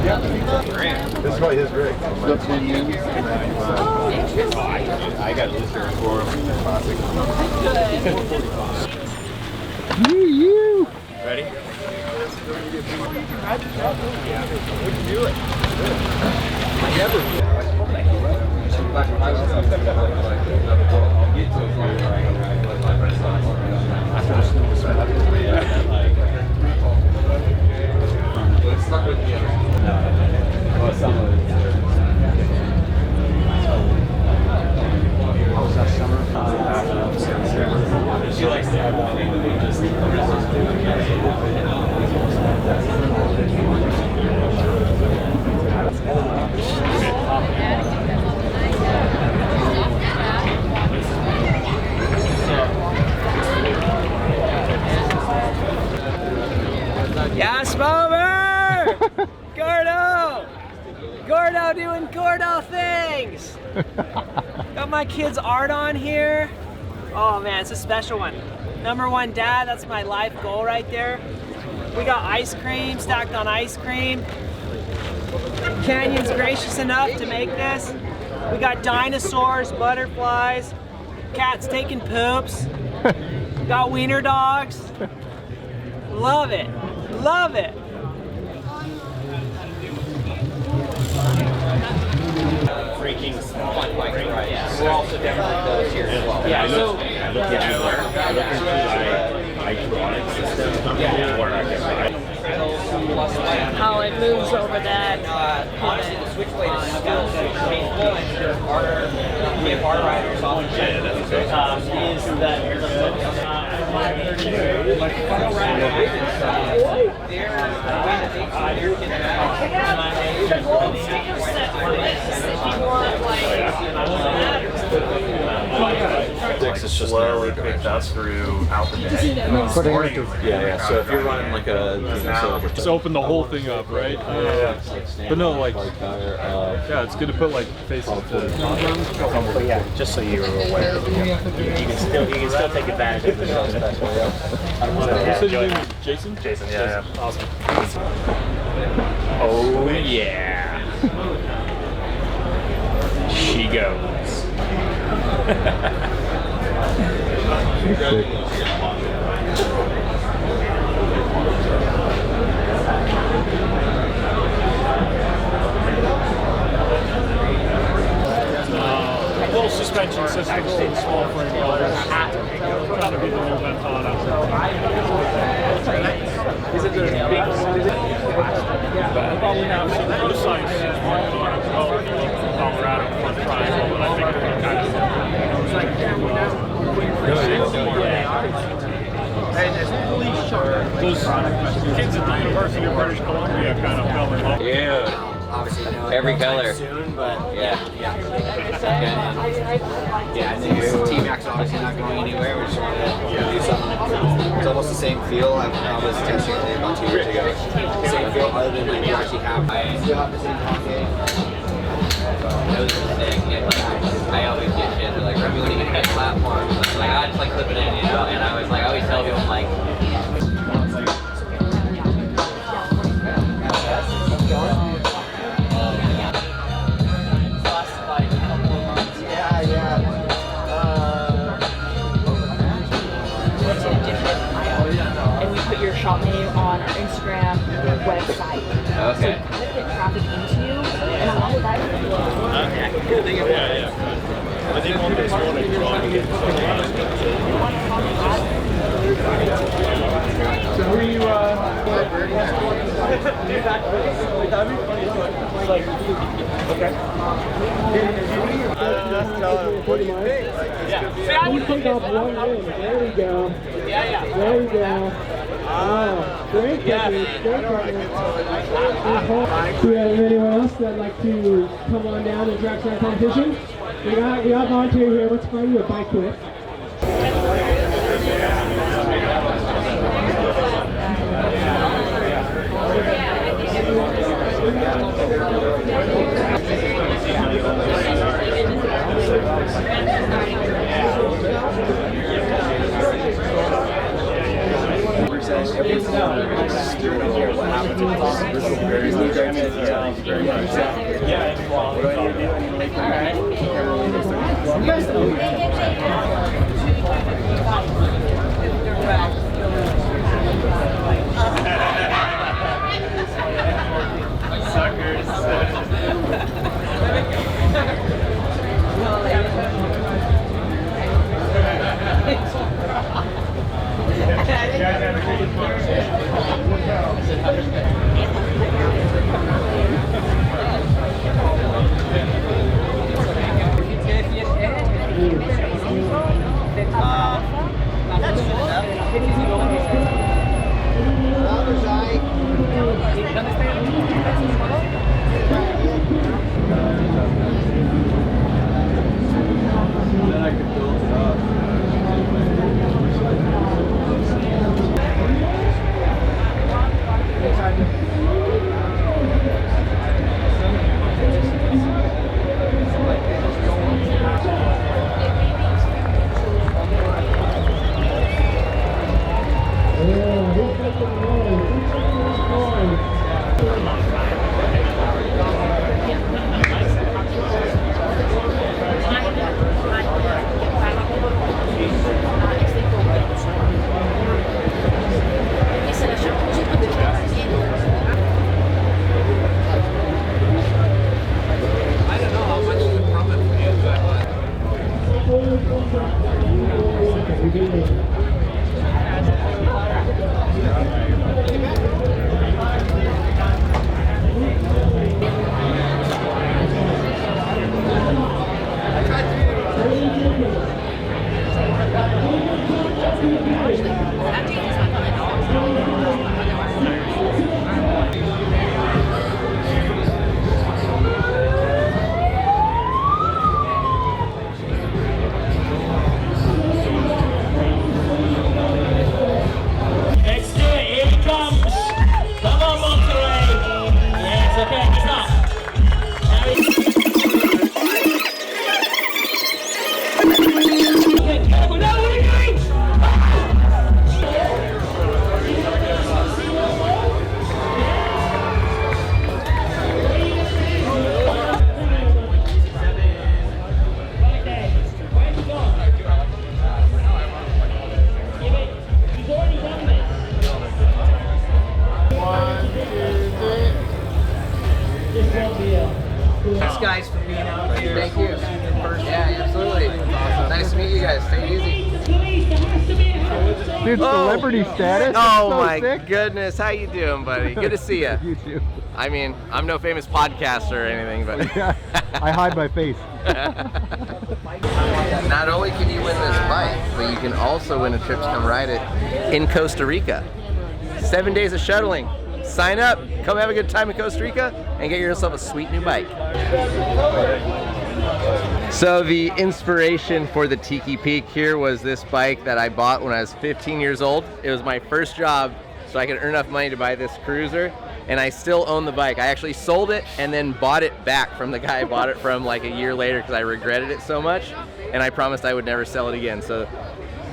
This is probably his rig. I got Luther for him. Classic. You. Ready? She likes to have Yes, Mover! Gordo! Gordo doing Gordo things! Got my kid's art on here. Oh man, it's a special one. #1 dad, that's my life goal right there. We got ice cream stacked on ice cream. Canyon's gracious enough to make this. We got dinosaurs, butterflies, cats taking poops. Got wiener dogs. Love it. Love it. freaking small. Yeah. We're also definitely those here as well. Yeah, so I look into electronic system where I can buy. How it moves over that. Honestly, the switchblade is still painful, and if our riders often is that It's slowly picked up through out the day. Yeah. So if you're running like a just open the whole thing up, right? Yeah. But no, like, yeah, it's good to put like faces to. yeah, just so you're aware. You can still take advantage of the show. You said your name was Jason? Jason, yeah. Awesome. Oh yeah. She goes. Little suspension system, small frame motors. Kind of be the little Ventana. Is it the big? Probably not. This size is Colorado for triangle, but I think they're kind of. Those kids at the University of British Columbia kind of fell in love. Yeah. Every color. Soon, but yeah. I think T-Mac's obviously not going anywhere. We just wanted to do something. It's almost the same feel. I was testing it about 2 years ago. Same feel, other than like you actually have. I still have the same pocket. That was the thing. I always get shit. They're like, Remy, when you get that platform, like I just like clip it in, you know. And I always tell people, I'm like. Your shop menu on our Instagram website. Okay. So kind of get traffic into you, and along with that, Okay. Good thing about it. Yeah. I think one this morning, So who are you, okay. What do you think? You take off one wing. There we go. There we go. Oh, great technique. Great technique. Do we have anyone else that'd like to come on down and track star competition? We got volunteer here. Let's find you a bike whip. Thanks guys for being out here. Thank you. Yeah, absolutely. Nice to meet you guys. Stay easy. Dude, celebrity status. Oh so my sick. goodness, how you doing, buddy? Good to see you. You too. I mean, I'm no famous podcaster or anything, but Yeah, I hide my face. not only can you win this bike, but you can also win a trip to come ride it in Costa Rica. 7 days of shuttling. Sign up, come have a good time in Costa Rica, and get yourself a sweet new bike. So the inspiration for the Tiki Peak here was this bike that I bought when I was 15 years old. It was my first job, so I could earn enough money to buy this cruiser, and I still own the bike. I actually sold it and then bought it back from the guy I bought it from like a year later because I regretted it so much, and I promised I would never sell it again. So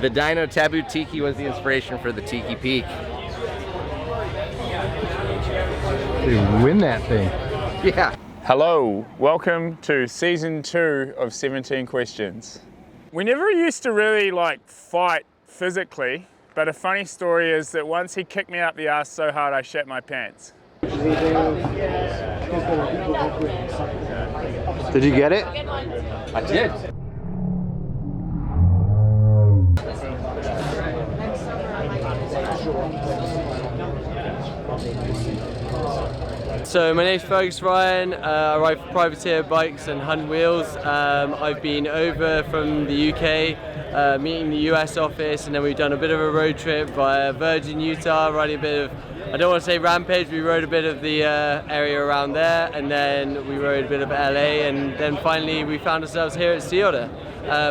the Dyno Taboo Tiki was the inspiration for the Tiki Peak. Dude, win that thing. Yeah. Hello, welcome to season 2 of 17 Questions. We never used to really fight physically, but a funny story is that once he kicked me up the ass so hard I shat my pants. Did you get it? I did. So my name's Fergus Ryan, I ride for Privateer Bikes and Hunt Wheels. I've been over from the UK, meeting the US office, and then we've done a bit of a road trip via Virgin, Utah, riding a bit of, I don't want to say rampage, we rode a bit of the area around there, and then we rode a bit of LA, and then finally we found ourselves here at Sea Otter,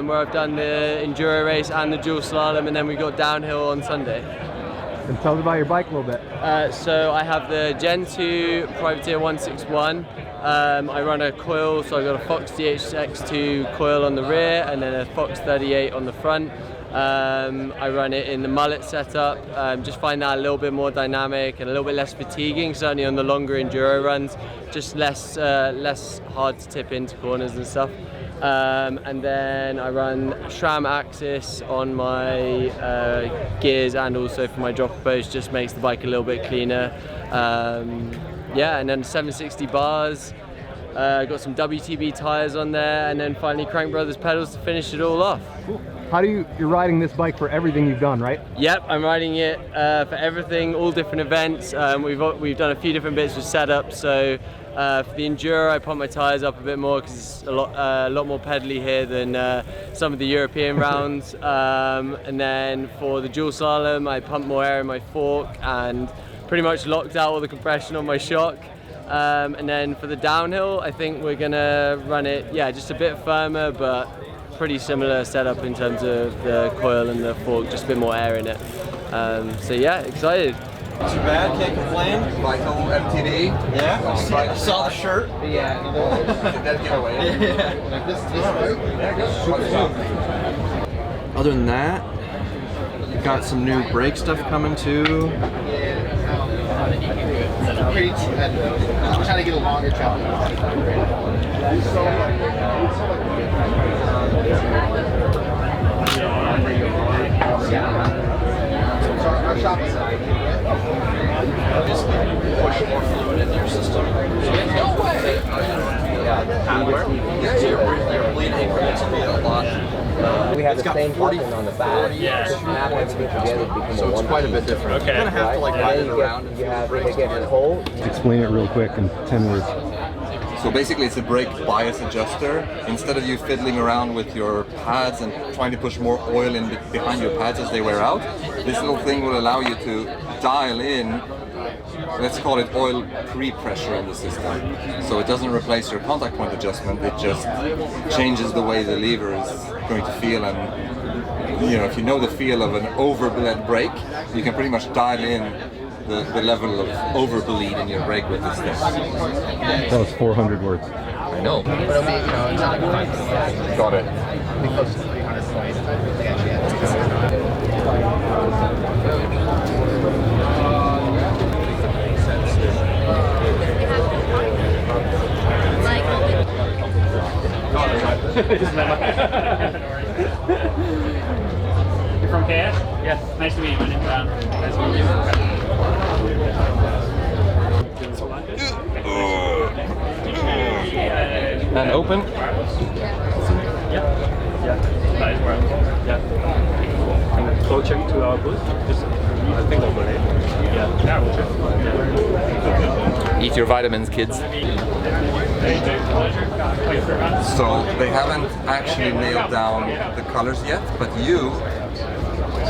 where I've done the enduro race and the dual slalom, and then we got downhill on Sunday. And tell us about your bike a little bit. So I have the Gen 2 Privateer 161. I run a coil, so I've got a Fox DHX2 coil on the rear and then a Fox 38 on the front. I run it in the mullet setup, just find that a little bit more dynamic and a little bit less fatiguing, certainly on the longer enduro runs, just less hard to tip into corners and stuff. And then I run SRAM axis on my gears and also for my dropper post, just makes the bike a little bit cleaner. Yeah, and then 760 bars, got some WTB tires on there, and then finally Crank Brothers pedals to finish it all off. Cool. How do you're riding this bike for everything you've done, right? Yep, I'm riding it for everything, all different events. We've done a few different bits with setup. So for the enduro, I pump my tires up a bit more because it's a lot more pedally here than some of the European rounds. And then for the dual slalom, I pump more air in my fork and pretty much locked out all the compression on my shock. And then for the downhill, I think we're gonna run it, yeah, just a bit firmer, but pretty similar setup in terms of the coil and the fork, just a bit more air in it. So yeah, excited. Not too bad, can't complain. Michael MTD. Yeah. Saw the shirt. Yeah. That giveaway. Yeah. Other than that, got some new brake stuff coming too. Pretty competitive. I'm trying to get a longer challenge. Our shop is just push more fluid into your system. So your bleed increments will be a lot. We have the same button on the back. Snap everything together to become so it's quite a bit different. Okay. You kind of have to like ride it around. You have to get it whole. Explain it real quick in 10 words. So basically it's a brake bias adjuster. Instead of you fiddling around with your pads and trying to push more oil in behind your pads as they wear out, this little thing will allow you to dial in, let's call it oil pre-pressure in the system. So it doesn't replace your contact point adjustment, it just changes the way the lever is going to feel. And you know, if you know the feel of an overbled brake, you can pretty much dial in the level of overbleed in your brake with this thing. That was 400 words. I know. But it'll be, you know, it's not like Got it. it'll be close to 300 points. They actually have You're from KS? Yes. Nice to meet you. My name's Nice to meet you. And open. Yeah. That is where I'm from. Yeah. And go check to our booth. Just, I think over there. Yeah. Eat your vitamins, kids. So they haven't actually nailed down the colors yet, but you,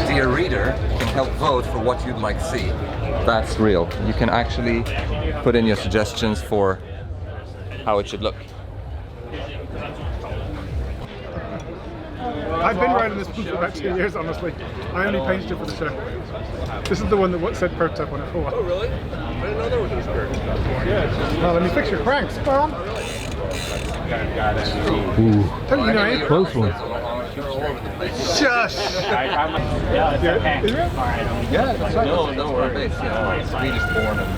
dear reader, can help vote for what you'd like to see. That's real. You can actually put in your suggestions for how it should look. I've been riding this boot for about 2 years, honestly. I only painted it for the show. This is the one that said prototype on it for a while. Oh, really? I didn't know there was these birds. Yeah. Well, let me fix your cranks, Bob. Ooh, Close one. Shush! Yeah, it's okay. Yeah, No, we're based, Swedish born and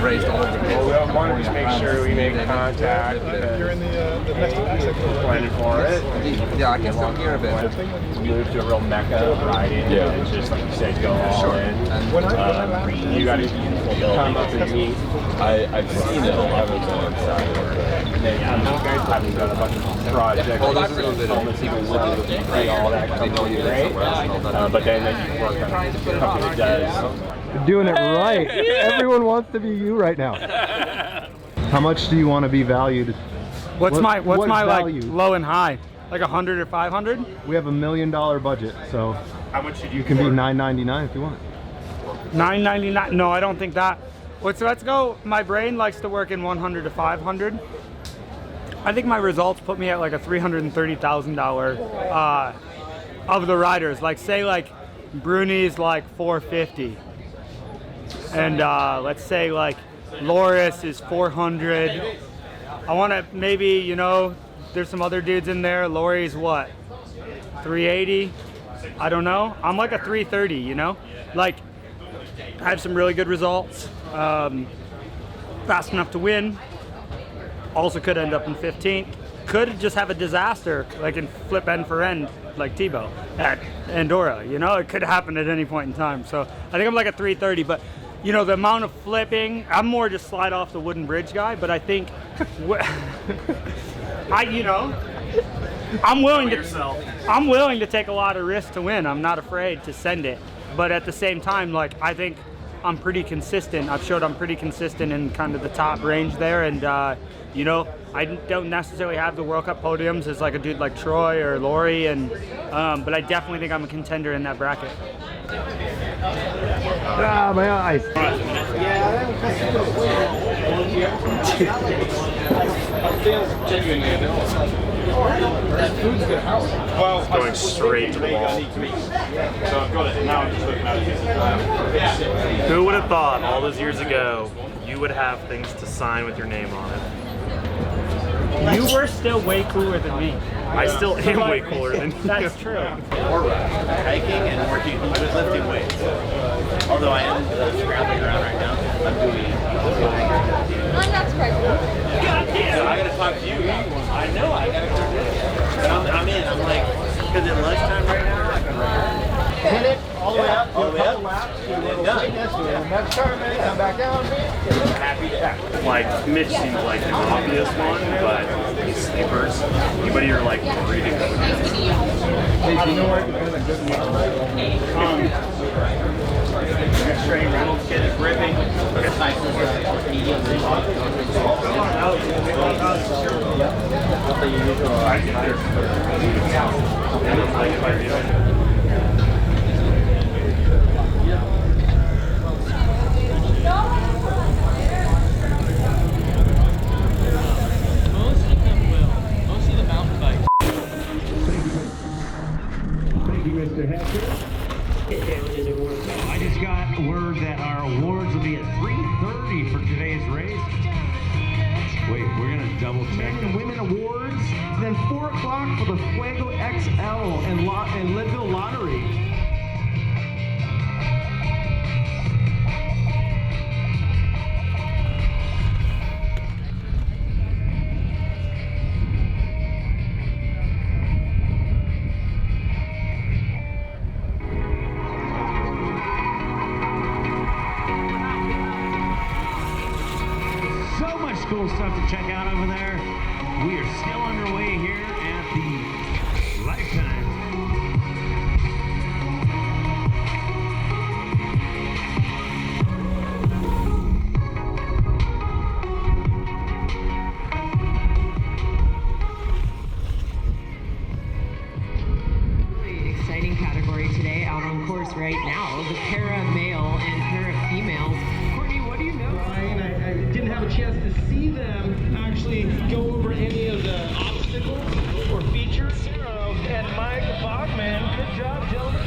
raised all over the place. Well, we wanted to make sure we make contact. You're in the nested planning for it. Yeah, I can still hear a bit. Move to a real mecca riding. Yeah. And just like you said, go all in. You got to come up and meet. I've seen it, I haven't been inside. And then having done a bunch of projects. Well, this is a bit of all that comes to great. But then you work on a company that does. You're doing it right. Everyone wants to be you right now. How much do you want to be valued? What's my value? like low and high? Like 100 or 500? We have $1 million budget, so How much should you can be $9.99 if you want. $9.99? No, I don't think that. Let's go. My brain likes to work in 100 to 500. I think my results put me at like a $330,000 of the riders. Like say like Bruni's like 450, and let's say like Loris is 400. I want to maybe, you know, there's some other dudes in there. Lori's what, 380. I don't know. I'm like a 330, you know? Like, I have some really good results. Fast enough to win. Also could end up in 15th. Could just have a disaster, like in flip end for end, like Tebow at Andorra. You know, it could happen at any point in time. So I think I'm like a 330, but you know, the amount of flipping, I'm more just slide off the wooden bridge guy, but I think, I'm willing to take a lot of risks to win. I'm not afraid to send it. But at the same time, like, I think I'm pretty consistent. I've showed I'm pretty consistent in kind of the top range there. And, you know, I don't necessarily have the World Cup podiums as like a dude like Troy or Laurie, and but I definitely think I'm a contender in that bracket. Ah, my eyes. Well, going straight to the wall. So I've got it now. I'm just looking at it. Who would have thought all those years ago you would have things to sign with your name on it? You were still way cooler than me. I still am way cooler than you. That's true. More hiking and working with lifting weights. Although I am scrambling around right now, I'm doing that's great. So I gotta talk to you. I know, I gotta talk to you. I'm in. I'm like, because at lunchtime right now, I can hit it all the way up, all the way up. Next turn, man, come back down, man. Happy to. Like, Mitch seems like an obvious one, but these sleepers, anybody you're like reading Strain Reynolds kid is ripping. It's nice and medium. Mostly the mountain bikes. Thank you, Mr. Hector. I just got word that our awards will be at 3:30 for today's race. Wait, we're gonna double check. Men and Women Awards, then 4 o'clock for the Fuego XL and Leadville Lottery. Cool stuff to check out over there. We are still underway here at the Lifetime. Really exciting category today out on course right now. The para male and para females. Courtney, what do you know? Ryan, I didn't have a chance to see them actually go over any of the obstacles or features. Sarah and Mike Bachman, good job, gentlemen.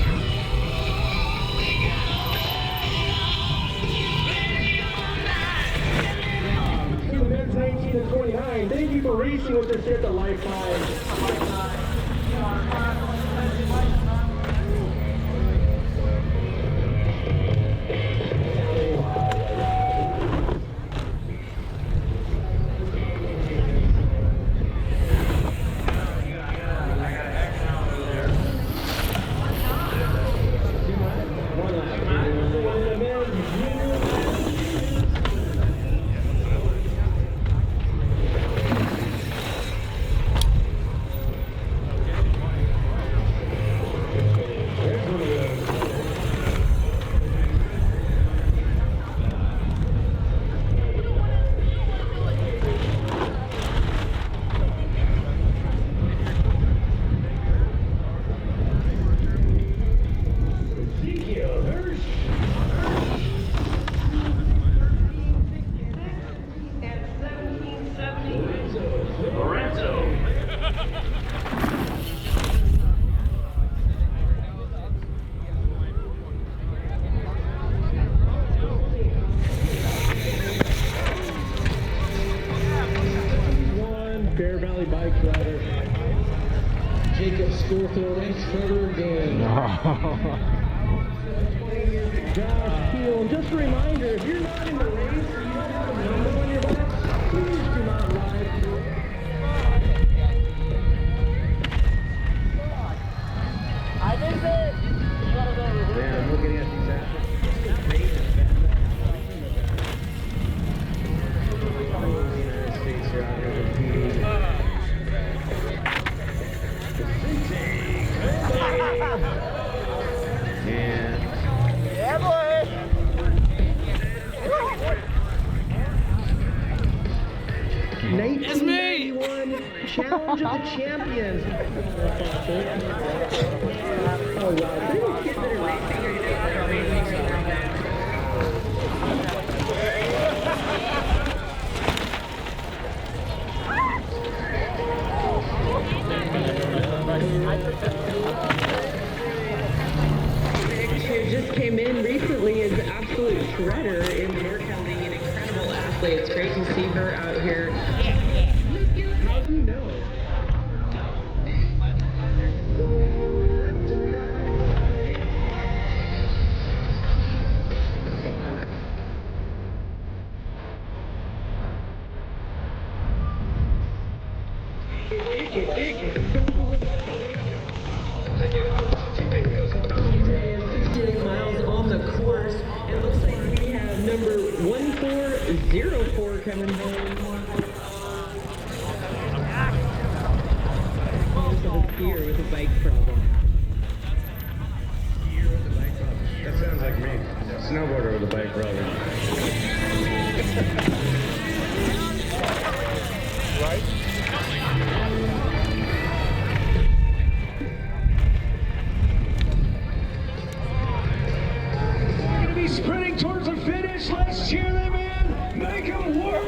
The men's 19 to 29. Thank you for racing with us here at the Lifetime. Jacob Schofield and Trevor Ginn. Josh Keel. And just a reminder, if you're not in the race, you don't have a number on your back, please do not ride through. I did it! Yeah, I'm looking at these apples. United States are out here competing. Yeah, boy! It's me! Challenge of the Champions. Oh, wow. These kids that are racing are Who just came in recently is an absolute shredder in Norton, an incredible athlete. It's great to see her out here. How do you know? Miles on the course. It looks like we have number 1404 coming home. Fear with a bike problem. That sounds like me. Snowboarder with a bike problem. Right? They're going to be sprinting towards the finish. Let's cheer them in. Make them work.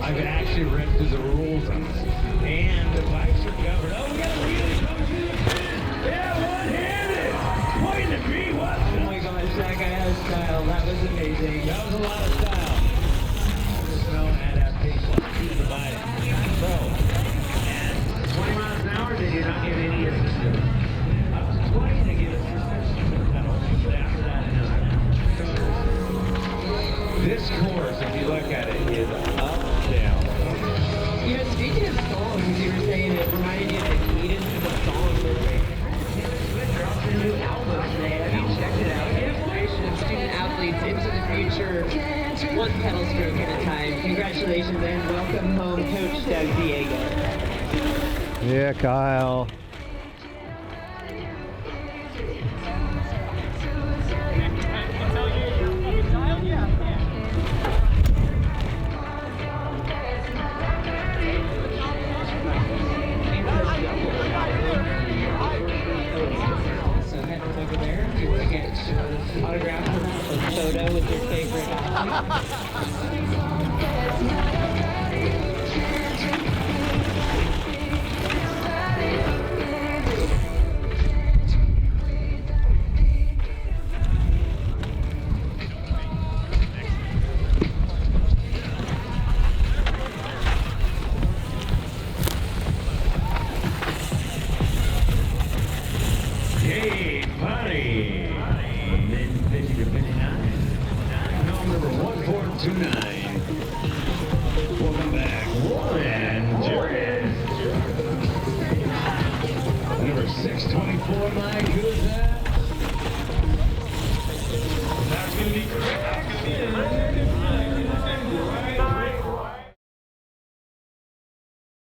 I've actually read through the rules on this. And the bikes are covered. Oh, we got a wheelie coming through the finish. Yeah, one-handed. Pointing at me, what? Oh my gosh, that guy has style. That was amazing. That was a lot of style. Snow adaptation to the bike. So, at 20 miles an hour, they do not give any assistance. Up to 20, they give assistance. I don't think that after that, no. This course, if you look at it, is up, down. You know, speaking of songs, you were saying it reminded you of the cadence of the song. It dropped a new album today. Have you checked it out? Inspiration of student athletes into the future, one pedal stroke at a time. Congratulations and welcome home, Coach Doug Diego. Yeah, Kyle. Autograph a photo with your favorite Hey, buddy. The men 50 to 59. Number 1429.